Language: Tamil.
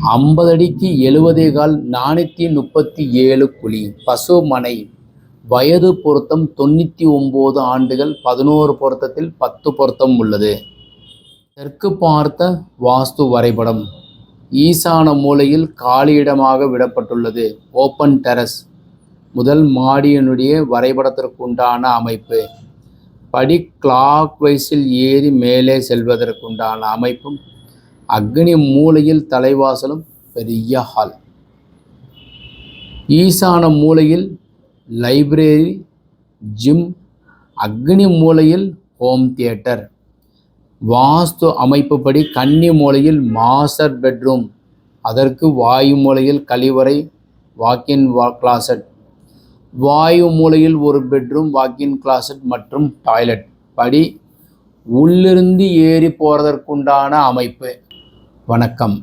50 அடிக்கு 70 கால் 437 குழி. பசுமனை. வயது பொருத்தம் 99 ஆண்டுகள். 11 பொருத்தத்தில் 10 பொருத்தம் உள்ளது. தெற்கு பார்த்த வாஸ்து வரைபடம். ஈசான மூலையில் காலியிடமாக விடப்பட்டுள்ளது. Open terrace. முதல் மாடியினுடைய வரைபடத்திற்குண்டான அமைப்பு. படி கிளாக் வைஸில் ஏறி மேலே செல்வதற்குண்டான அமைப்பும், அக்னி மூலையில் தலைவாசலும் பெரிய ஹால். ஈசான மூலையில் லைப்ரரி, ஜிம், அக்னி மூலையில் ஹோம் தியேட்டர். வாஸ்து அமைப்புப்படி கன்னி மூலையில் மாஸ்டர் பெட்ரூம், அதற்கு வாயு மூலையில் கழிவறை, வாக்கின் கிளாசட். வாயு மூலையில் ஒரு பெட்ரூம், வாக்கின் கிளாசட் மற்றும் டாய்லெட். படி உள்ளிருந்து ஏறி போறதற்குண்டான அமைப்பு. வணக்கம்.